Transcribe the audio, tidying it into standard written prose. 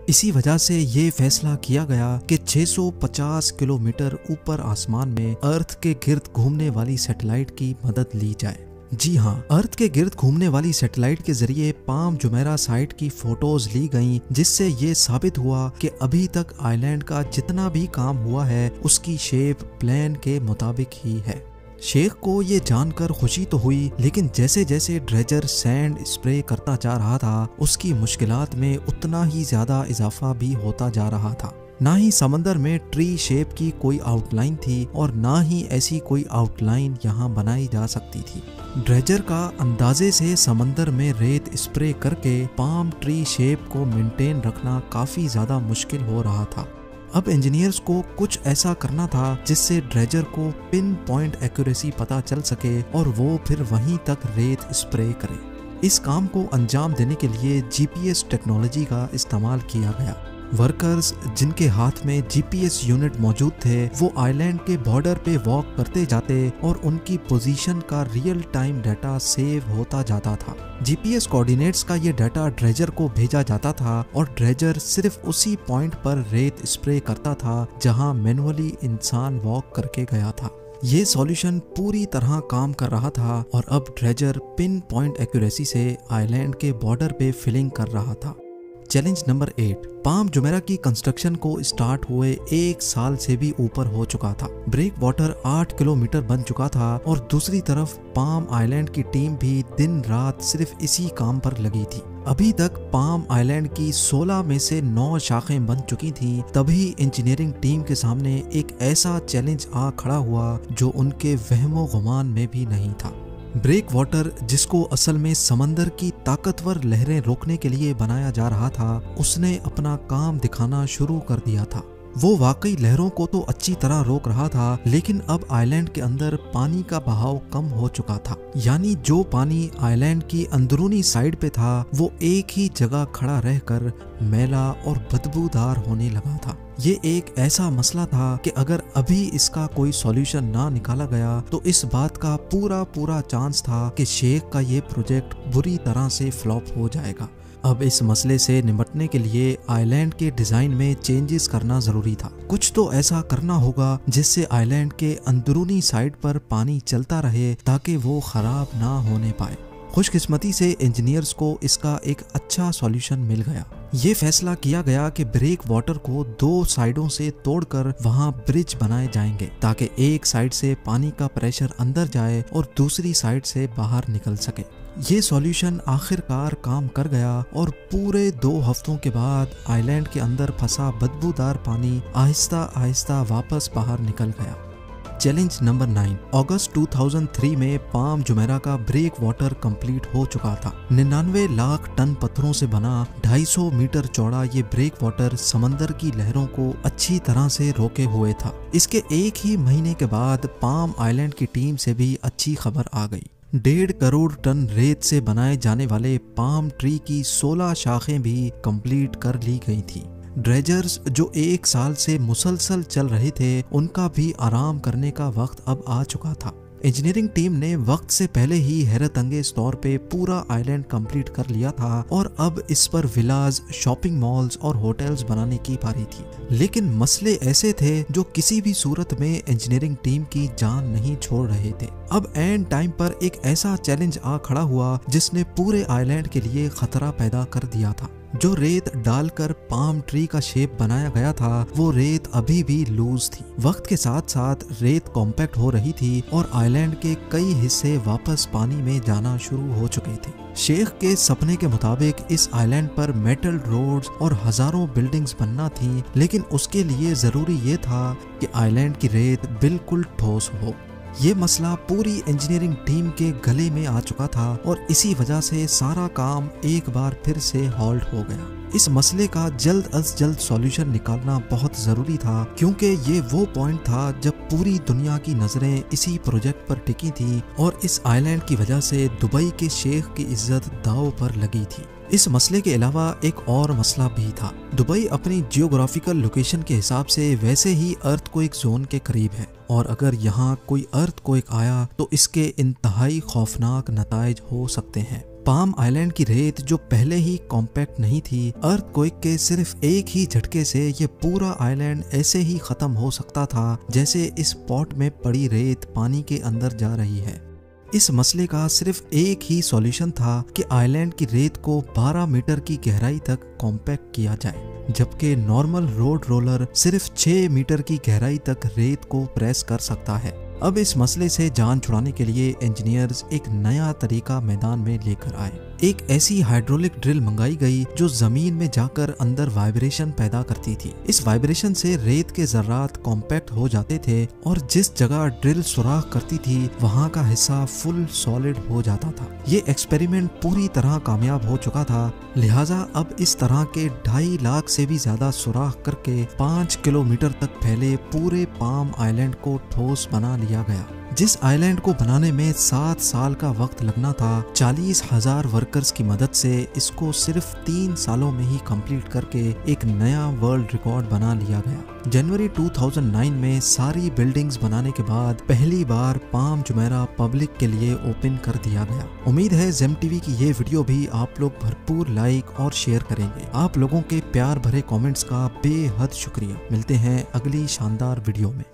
इसी वजह से ये फैसला किया गया कि 650 किलोमीटर ऊपर आसमान में अर्थ के गिर्द घूमने वाली सैटेलाइट की मदद ली जाए। जी हाँ, अर्थ के गिर्द घूमने वाली सैटेलाइट के जरिए पाम जुमेरा साइट की फोटोज ली गईं, जिससे ये साबित हुआ कि अभी तक आइलैंड का जितना भी काम हुआ है उसकी शेप प्लान के मुताबिक ही है। शेख को ये जानकर खुशी तो हुई, लेकिन जैसे जैसे ड्रेजर सैंड स्प्रे करता जा रहा था उसकी मुश्किलात में उतना ही ज्यादा इजाफा भी होता जा रहा था। ना ही समंदर में ट्री शेप की कोई आउटलाइन थी और ना ही ऐसी कोई आउटलाइन यहाँ बनाई जा सकती थी। ड्रेजर का अंदाजे से समंदर में रेत स्प्रे करके पाम ट्री शेप को मेंटेन रखना काफी ज्यादा मुश्किल हो रहा था। अब इंजीनियर्स को कुछ ऐसा करना था जिससे ड्रेजर को पिन पॉइंट एक्यूरेसी पता चल सके और वो फिर वहीं तक रेत स्प्रे करे। इस काम को अंजाम देने के लिए जीपीएस टेक्नोलॉजी का इस्तेमाल किया गया। वर्कर्स जिनके हाथ में जीपीएस यूनिट मौजूद थे वो आइलैंड के बॉर्डर पे वॉक करते जाते और उनकी पोजीशन का रियल टाइम डाटा सेव होता जाता था। जीपीएस कोऑर्डिनेट्स का ये डाटा ड्रेजर को भेजा जाता था और ड्रेजर सिर्फ उसी पॉइंट पर रेत स्प्रे करता था जहां मैनुअली इंसान वॉक करके गया था। ये सॉल्यूशन पूरी तरह काम कर रहा था और अब ड्रेजर पिन पॉइंट एक्यूरेसी से आइलैंड के बॉर्डर पे फिलिंग कर रहा था। चैलेंज नंबर 8, पाम जुमेरा की कंस्ट्रक्शन को स्टार्ट हुए 1 साल से भी ऊपर हो चुका था। ब्रेक वाटर 8 किलोमीटर बन चुका था और दूसरी तरफ पाम आइलैंड की टीम भी दिन रात सिर्फ इसी काम पर लगी थी। अभी तक पाम आइलैंड की 16 में से 9 शाखें बन चुकी थीं। तभी इंजीनियरिंग टीम के सामने एक ऐसा चैलेंज आ खड़ा हुआ जो उनके वहमो गुमान में भी नहीं था। ब्रेक वाटर, जिसको असल में समंदर की ताकतवर लहरें रोकने के लिए बनाया जा रहा था, उसने अपना काम दिखाना शुरू कर दिया था। वो वाकई लहरों को तो अच्छी तरह रोक रहा था, लेकिन अब आइलैंड के अंदर पानी का बहाव कम हो चुका था। यानी जो पानी आइलैंड की अंदरूनी साइड पे था वो एक ही जगह खड़ा रहकर मैला और बदबूदार होने लगा था। ये एक ऐसा मसला था कि अगर अभी इसका कोई सॉल्यूशन ना निकाला गया तो इस बात का पूरा चांस था कि शेख का ये प्रोजेक्ट बुरी तरह से फ्लॉप हो जाएगा। अब इस मसले से निपटने के लिए आइलैंड के डिजाइन में चेंजेस करना जरूरी था। कुछ तो ऐसा करना होगा जिससे आइलैंड के अंदरूनी साइड पर पानी चलता रहे ताकि वो खराब ना होने पाए। खुशकिस्मती से इंजीनियर्स को इसका एक अच्छा सॉल्यूशन मिल गया। ये फैसला किया गया कि ब्रेक वाटर को 2 साइडों से तोड़कर वहां ब्रिज बनाए जाएंगे ताकि एक साइड से पानी का प्रेशर अंदर जाए और दूसरी साइड से बाहर निकल सके। ये सॉल्यूशन आखिरकार काम कर गया और पूरे 2 हफ्तों के बाद आइलैंड के अंदर फंसा बदबूदार पानी आहिस्ता आहिस्ता वापस बाहर निकल गया। चैलेंज नंबर 9, अगस्त 2003 में पाम जुमेरा का ब्रेक वाटर कंप्लीट हो चुका था। 99 लाख टन पत्थरों से बना 250 मीटर चौड़ा ये ब्रेक वाटर समंदर की लहरों को अच्छी तरह से रोके हुए था। इसके एक ही महीने के बाद पाम आइलैंड की टीम से भी अच्छी खबर आ गई। 1.5 करोड़ टन रेत से बनाए जाने वाले पाम ट्री की 16 शाखें भी कंप्लीट कर ली गई थी। ड्रेजर्स जो 1 साल से मुसलसल चल रहे थे, उनका भी आराम करने का वक्त अब आ चुका था। इंजीनियरिंग टीम ने वक्त से पहले ही हैरत अंगेज तौर पे पूरा आइलैंड कंप्लीट कर लिया था और अब इस पर विलाज, शॉपिंग मॉल्स और होटल्स बनाने की बारी थी। लेकिन मसले ऐसे थे जो किसी भी सूरत में इंजीनियरिंग टीम की जान नहीं छोड़ रहे थे। अब एंड टाइम पर एक ऐसा चैलेंज आ खड़ा हुआ जिसने पूरे आइलैंड के लिए खतरा पैदा कर दिया था। जो रेत डालकर पाम ट्री का शेप बनाया गया था वो रेत अभी भी लूज थी। वक्त के साथ साथ रेत कॉम्पैक्ट हो रही थी और आइलैंड के कई हिस्से वापस पानी में जाना शुरू हो चुके थे। शेख के सपने के मुताबिक इस आइलैंड पर मेटल रोड्स और हजारों बिल्डिंग्स बनना थी, लेकिन उसके लिए जरूरी ये था कि आइलैंड की रेत बिल्कुल ठोस हो। ये मसला पूरी इंजीनियरिंग टीम के गले में आ चुका था और इसी वजह से सारा काम एक बार फिर से हॉल्ट हो गया। इस मसले का जल्द अज जल्द सॉल्यूशन निकालना बहुत जरूरी था, क्योंकि ये वो पॉइंट था जब पूरी दुनिया की नजरें इसी प्रोजेक्ट पर टिकी थी और इस आइलैंड की वजह से दुबई के शेख की इज्जत दांव पर लगी थी। इस मसले के अलावा एक और मसला भी था। दुबई अपनी जियोग्राफिकल लोकेशन के हिसाब से वैसे ही अर्थक्वेक जोन के करीब है और अगर यहाँ कोई अर्थक्वेक आया तो इसके इंतहाई खौफनाक नताइज हो सकते हैं। पाम आइलैंड की रेत जो पहले ही कॉम्पैक्ट नहीं थी, अर्थक्वेक के सिर्फ एक ही झटके से ये पूरा आइलैंड ऐसे ही खत्म हो सकता था जैसे इस पॉट में पड़ी रेत पानी के अंदर जा रही है। इस मसले का सिर्फ एक ही सॉल्यूशन था कि आइलैंड की रेत को 12 मीटर की गहराई तक कॉम्पैक्ट किया जाए, जबकि नॉर्मल रोड रोलर सिर्फ 6 मीटर की गहराई तक रेत को प्रेस कर सकता है। अब इस मसले से जान छुड़ाने के लिए इंजीनियर्स एक नया तरीका मैदान में लेकर आए। एक ऐसी हाइड्रोलिक ड्रिल मंगाई गई जो जमीन में जाकर अंदर वाइब्रेशन पैदा करती थी। इस वाइब्रेशन से रेत के जर्रात कॉम्पैक्ट हो जाते थे और जिस जगह ड्रिल सुराख करती थी वहां का हिस्सा फुल सॉलिड हो जाता था। ये एक्सपेरिमेंट पूरी तरह कामयाब हो चुका था, लिहाजा अब इस तरह के 2.5 लाख से भी ज्यादा सुराख करके 5 किलोमीटर तक फैले पूरे पाम आइलैंड को ठोस बना लिया गया। जिस आइलैंड को बनाने में 7 साल का वक्त लगना था, 40,000 वर्कर्स की मदद से इसको सिर्फ 3 सालों में ही कंप्लीट करके एक नया वर्ल्ड रिकॉर्ड बना लिया गया। जनवरी 2009 में सारी बिल्डिंग्स बनाने के बाद पहली बार पाम जुमेरा पब्लिक के लिए ओपन कर दिया गया। उम्मीद है जेम टीवी की ये वीडियो भी आप लोग भरपूर लाइक और शेयर करेंगे। आप लोगों के प्यार भरे कमेंट्स का बेहद शुक्रिया। मिलते हैं अगली शानदार वीडियो में।